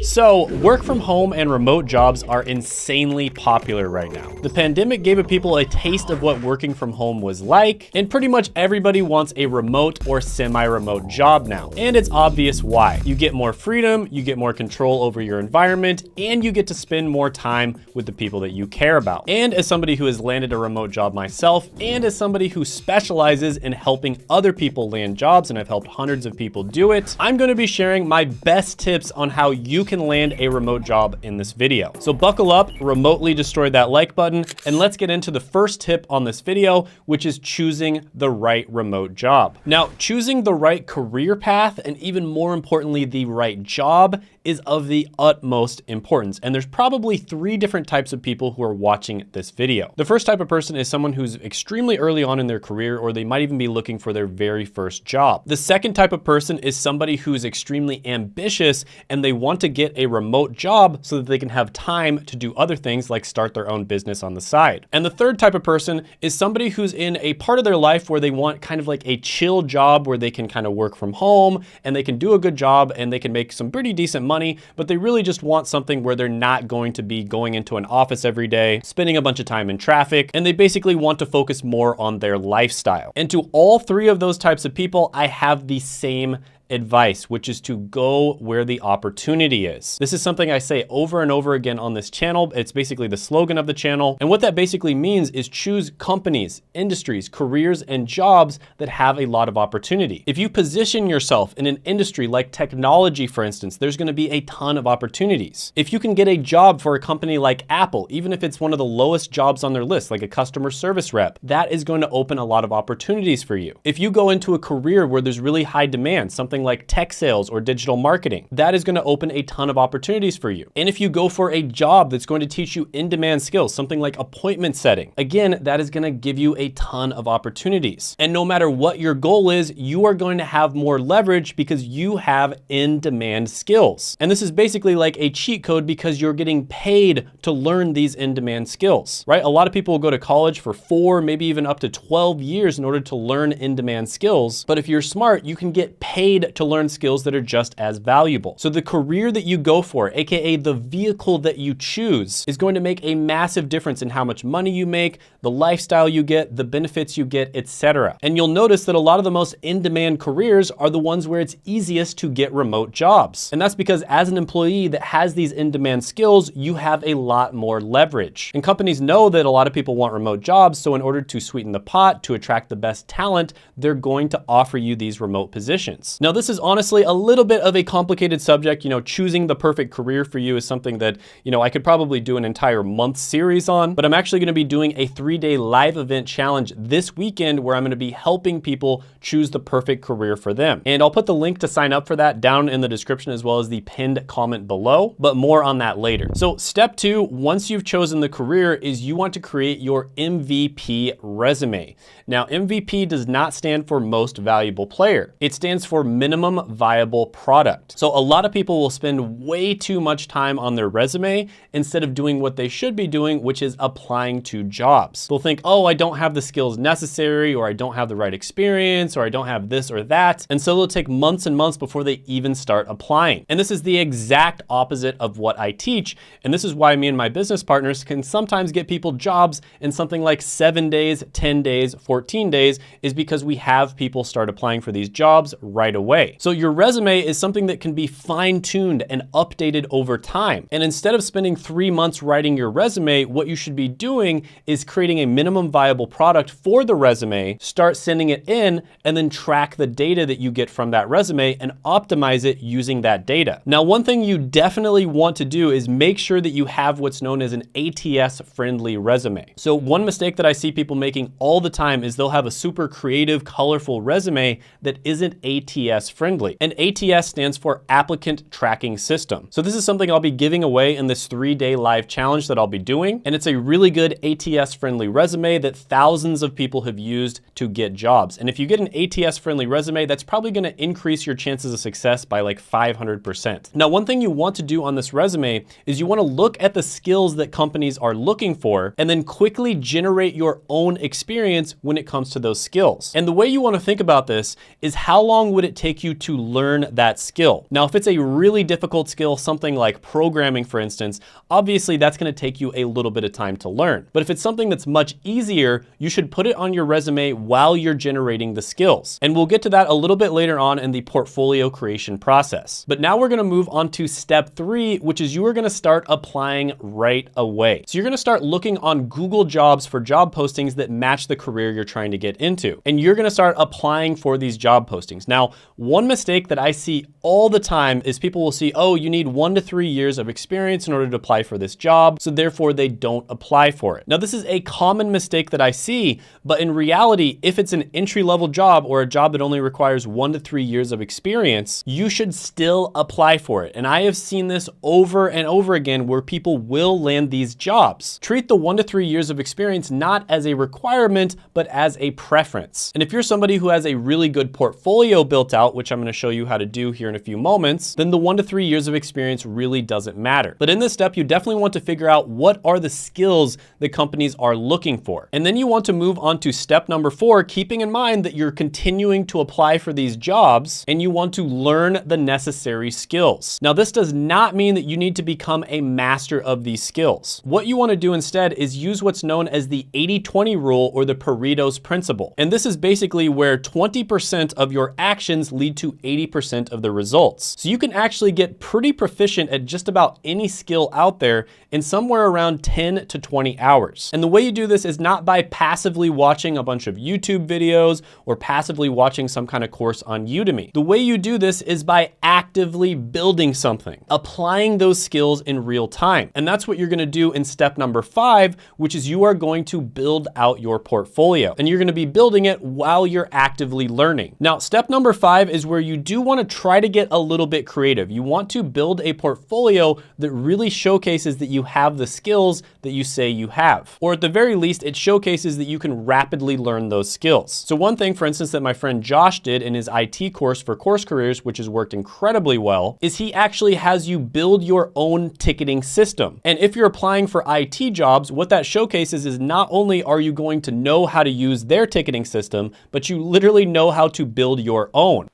So, work from home and remote jobs are insanely popular right now. The pandemic gave people a taste of what working from home was like, and pretty much everybody wants a remote or semi-remote job now. And it's obvious why. You get more freedom, you get more control over your environment, and you get to spend more time with the people that you care about. And as somebody who has landed a remote job myself, and as somebody who specializes in helping other people land jobs, and I've helped hundreds of people do it, I'm going to be sharing my best tips on how you can land a remote job in this video. So buckle up, remotely destroy that like button, and let's get into the first tip on this video, which is choosing the right remote job. Now, choosing the right career path, and even more importantly, the right job, is of the utmost importance. And there's probably 3 different types of people who are watching this video. The first type of person is someone who's extremely early on in their career, or they might even be looking for their very first job. The second type of person is somebody who's extremely ambitious and they want to get a remote job so that they can have time to do other things like start their own business on the side. And the third type of person is somebody who's in a part of their life where they want kind of like a chill job where they can kind of work from home and they can do a good job and they can make some pretty decent money, but they really just want something where they're not going to be going into an office every day, spending a bunch of time in traffic, and they basically want to focus more on their lifestyle. And to all 3 of those types of people, I have the same advice, which is to go where the opportunity is. This is something I say over and over again on this channel. It's basically the slogan of the channel. And what that basically means is choose companies, industries, careers, and jobs that have a lot of opportunity. If you position yourself in an industry like technology, for instance, there's going to be a ton of opportunities. If you can get a job for a company like Apple, even if it's one of the lowest jobs on their list, like a customer service rep, that is going to open a lot of opportunities for you. If you go into a career where there's really high demand, something like tech sales or digital marketing, that is going to open a ton of opportunities for you. And if you go for a job that's going to teach you in-demand skills, something like appointment setting, again, that is going to give you a ton of opportunities. And no matter what your goal is, you are going to have more leverage because you have in-demand skills. And this is basically like a cheat code because you're getting paid to learn these in-demand skills, right? A lot of people will go to college for 4, maybe even up to 12 years in order to learn in-demand skills. But if you're smart, you can get paid to learn skills that are just as valuable. So the career that you go for, AKA the vehicle that you choose, is going to make a massive difference in how much money you make, the lifestyle you get, the benefits you get, etc. And you'll notice that a lot of the most in-demand careers are the ones where it's easiest to get remote jobs. And that's because as an employee that has these in-demand skills, you have a lot more leverage. And companies know that a lot of people want remote jobs, so in order to sweeten the pot, to attract the best talent, they're going to offer you these remote positions. Now, this is honestly a little bit of a complicated subject. You know, choosing the perfect career for you is something that, you know, I could probably do an entire month series on, but I'm actually going to be doing a 3-day live event challenge this weekend where I'm going to be helping people choose the perfect career for them. And I'll put the link to sign up for that down in the description as well as the pinned comment below, but more on that later. So step 2, once you've chosen the career, is you want to create your MVP resume. Now, MVP does not stand for most valuable player. It stands for minimum viable product. So a lot of people will spend way too much time on their resume instead of doing what they should be doing, which is applying to jobs. They'll think, oh, I don't have the skills necessary, or I don't have the right experience, or I don't have this or that. And so it'll take months and months before they even start applying. And this is the exact opposite of what I teach. And this is why me and my business partners can sometimes get people jobs in something like 7 days, 10 days, 14 days, is because we have people start applying for these jobs right away. So your resume is something that can be fine-tuned and updated over time. And instead of spending 3 months writing your resume, what you should be doing is creating a minimum viable product for the resume, start sending it in, and then track the data that you get from that resume and optimize it using that data. Now, one thing you definitely want to do is make sure that you have what's known as an ATS-friendly resume. So one mistake that I see people making all the time is they'll have a super creative, colorful resume that isn't ATS friendly. And ATS stands for Applicant Tracking System. So this is something I'll be giving away in this 3-day live challenge that I'll be doing. And it's a really good ATS friendly resume that thousands of people have used to get jobs. And if you get an ATS friendly resume, that's probably going to increase your chances of success by like 500%. Now, one thing you want to do on this resume is you want to look at the skills that companies are looking for and then quickly generate your own experience when it comes to those skills. And the way you want to think about this is how long would it take take you to learn that skill. Now, if it's a really difficult skill, something like programming, for instance, obviously that's going to take you a little bit of time to learn. But if it's something that's much easier, you should put it on your resume while you're generating the skills. And we'll get to that a little bit later on in the portfolio creation process. But now we're going to move on to step 3, which is you are going to start applying right away. So you're going to start looking on Google Jobs for job postings that match the career you're trying to get into. And you're going to start applying for these job postings. Now, one mistake that I see all the time is people will see, oh, you need 1 to 3 years of experience in order to apply for this job, so therefore they don't apply for it. Now, this is a common mistake that I see, but in reality, if it's an entry-level job or a job that only requires 1 to 3 years of experience, you should still apply for it. And I have seen this over and over again where people will land these jobs. Treat the 1 to 3 years of experience not as a requirement, but as a preference. And if you're somebody who has a really good portfolio built out, which I'm going to show you how to do here in a few moments, then the 1 to 3 years of experience really doesn't matter. But in this step, you definitely want to figure out what are the skills that companies are looking for. And then you want to move on to step number 4, keeping in mind that you're continuing to apply for these jobs and you want to learn the necessary skills. Now, this does not mean that you need to become a master of these skills. What you want to do instead is use what's known as the 80-20 rule or the Pareto's principle. And this is basically where 20% of your actions lead to 80% of the results. So you can actually get pretty proficient at just about any skill out there in somewhere around 10 to 20 hours. And the way you do this is not by passively watching a bunch of YouTube videos or passively watching some kind of course on Udemy. The way you do this is by actively building something, applying those skills in real time. And that's what you're going to do in step number 5, which is you are going to build out your portfolio. And you're going to be building it while you're actively learning. Now, step number 5 is where you do want to try to get a little bit creative. You want to build a portfolio that really showcases that you have the skills that you say you have. Or at the very least, it showcases that you can rapidly learn those skills. So one thing, for instance, that my friend Josh did in his IT course for Course Careers, which has worked incredibly well, is he actually has you build your own ticketing system. And if you're applying for IT jobs, what that showcases is not only are you going to know how to use their ticketing system, but you literally know how to build your own.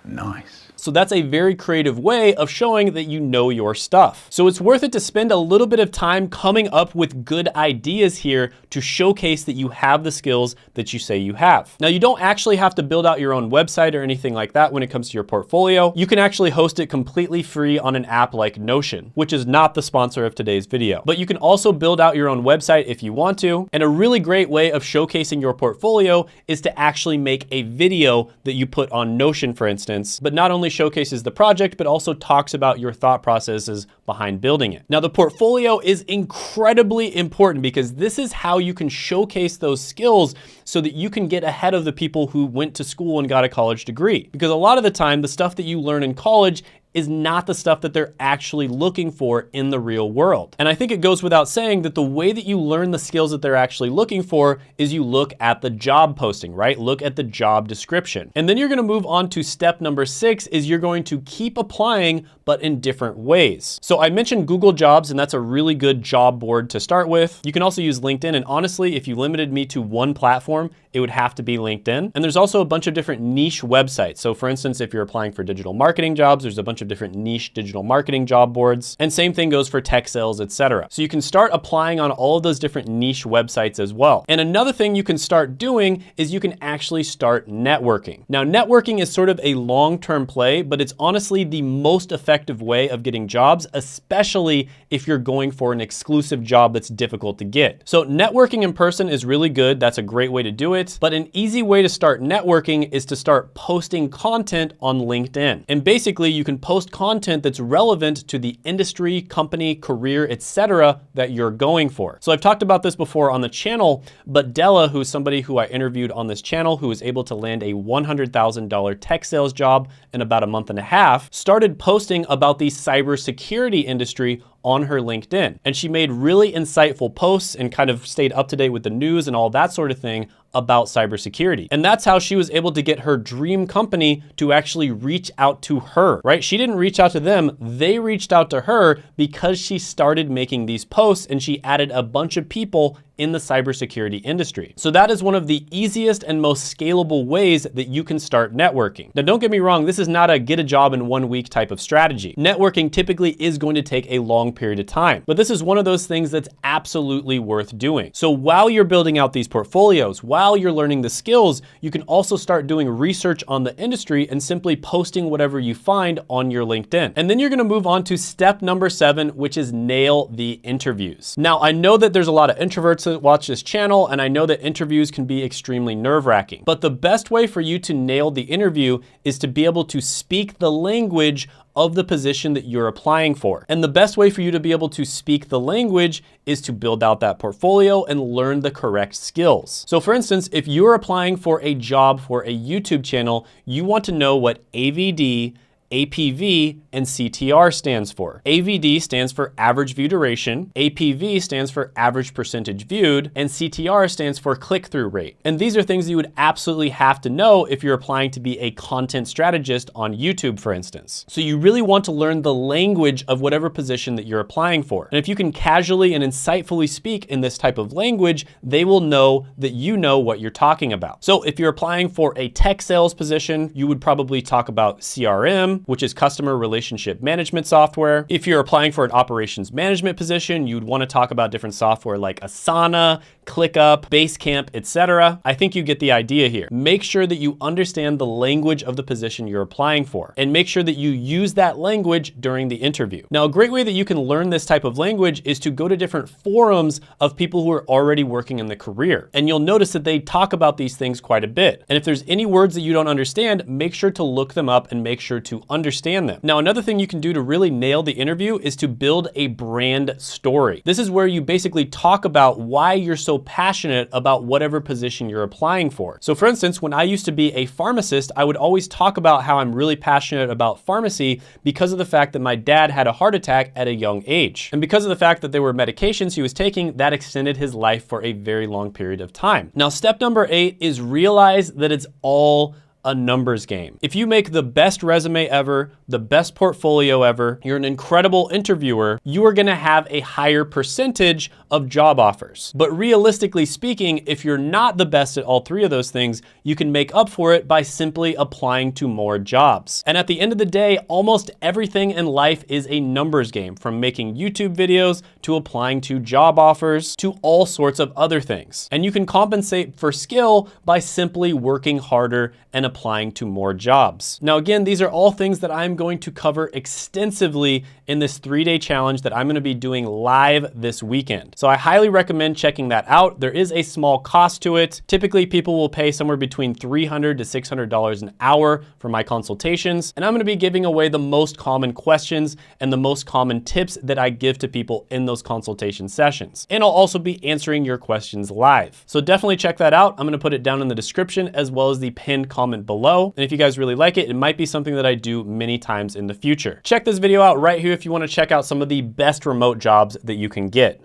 Nice. So that's a very creative way of showing that you know your stuff. So it's worth it to spend a little bit of time coming up with good ideas here to showcase that you have the skills that you say you have. Now, you don't actually have to build out your own website or anything like that when it comes to your portfolio. You can actually host it completely free on an app like Notion, which is not the sponsor of today's video. But you can also build out your own website if you want to. And a really great way of showcasing your portfolio is to actually make a video that you put on Notion, for instance, but not only showcases the project, but also talks about your thought processes behind building it. Now, the portfolio is incredibly important because this is how you can showcase those skills so that you can get ahead of the people who went to school and got a college degree. Because a lot of the time, the stuff that you learn in college is not the stuff that they're actually looking for in the real world. And I think it goes without saying that the way that you learn the skills that they're actually looking for is you look at the job posting, right? Look at the job description. And then you're gonna move on to step number 6 is you're going to keep applying, but in different ways. So I mentioned Google Jobs, and that's a really good job board to start with. You can also use LinkedIn, and honestly, if you limited me to one platform, it would have to be LinkedIn. And there's also a bunch of different niche websites. So for instance, if you're applying for digital marketing jobs, there's a bunch of different niche digital marketing job boards. And same thing goes for tech sales, etc. So you can start applying on all of those different niche websites as well. And another thing you can start doing is you can actually start networking. Now, networking is sort of a long-term play, but it's honestly the most effective way of getting jobs, especially if you're going for an exclusive job that's difficult to get. So networking in person is really good. That's a great way to do it. But an easy way to start networking is to start posting content on LinkedIn. And basically you can post content that's relevant to the industry, company, career, etc. that you're going for. So I've talked about this before on the channel, but Della, who's somebody who I interviewed on this channel, who was able to land a $100,000 tech sales job in about a month and a half, started posting about the cybersecurity industry on her LinkedIn. And she made really insightful posts and kind of stayed up to date with the news and all that sort of thing about cybersecurity. And that's how she was able to get her dream company to actually reach out to her, right? She didn't reach out to them, they reached out to her because she started making these posts and she added a bunch of people in the cybersecurity industry. So that is one of the easiest and most scalable ways that you can start networking. Now, don't get me wrong, this is not a get a job in 1 week type of strategy. Networking typically is going to take a long period of time, but this is one of those things that's absolutely worth doing. So while you're building out these portfolios, while you're learning the skills, you can also start doing research on the industry and simply posting whatever you find on your LinkedIn. And then you're gonna move on to step number 7, which is nail the interviews. Now, I know that there's a lot of introverts that watch this channel, and I know that interviews can be extremely nerve-wracking, but the best way for you to nail the interview is to be able to speak the language of the position that you're applying for. And the best way for you to be able to speak the language is to build out that portfolio and learn the correct skills. So for instance, if you're applying for a job for a YouTube channel, you want to know what AVD, APV, and CTR stands for. AVD stands for average view duration, APV stands for average percentage viewed, and CTR stands for click-through rate. And these are things you would absolutely have to know if you're applying to be a content strategist on YouTube, for instance. So you really want to learn the language of whatever position that you're applying for. And if you can casually and insightfully speak in this type of language, they will know that you know what you're talking about. So if you're applying for a tech sales position, you would probably talk about CRM, which is customer relationship management software. If you're applying for an operations management position, you'd want to talk about different software like Asana, ClickUp, Basecamp, etc. I think you get the idea here. Make sure that you understand the language of the position you're applying for, and make sure that you use that language during the interview. Now, a great way that you can learn this type of language is to go to different forums of people who are already working in the career. And you'll notice that they talk about these things quite a bit. And if there's any words that you don't understand, make sure to look them up and make sure to understand them. Now, another thing you can do to really nail the interview is to build a brand story. This is where you basically talk about why you're so passionate about whatever position you're applying for. So for instance, when I used to be a pharmacist, I would always talk about how I'm really passionate about pharmacy because of the fact that my dad had a heart attack at a young age. And because of the fact that there were medications he was taking that extended his life for a very long period of time. Now, step number 8 is realize that it's all a numbers game. If you make the best resume ever, the best portfolio ever, you're an incredible interviewer, you are gonna have a higher percentage of job offers. But realistically speaking, if you're not the best at all 3 of those things, you can make up for it by simply applying to more jobs. And at the end of the day, almost everything in life is a numbers game, from making YouTube videos to applying to job offers to all sorts of other things. And you can compensate for skill by simply working harder and applying to more jobs. Now, again, these are all things that I'm going to cover extensively in this 3-day challenge that I'm gonna be doing live this weekend. So I highly recommend checking that out. There is a small cost to it. Typically, people will pay somewhere between $300 to $600 an hour for my consultations. And I'm gonna be giving away the most common questions and the most common tips that I give to people in those consultation sessions. And I'll also be answering your questions live. So definitely check that out. I'm gonna put it down in the description as well as the pinned comment below. And if you guys really like it, it might be something that I do many times in the future. Check this video out right here if you want to check out some of the best remote jobs that you can get.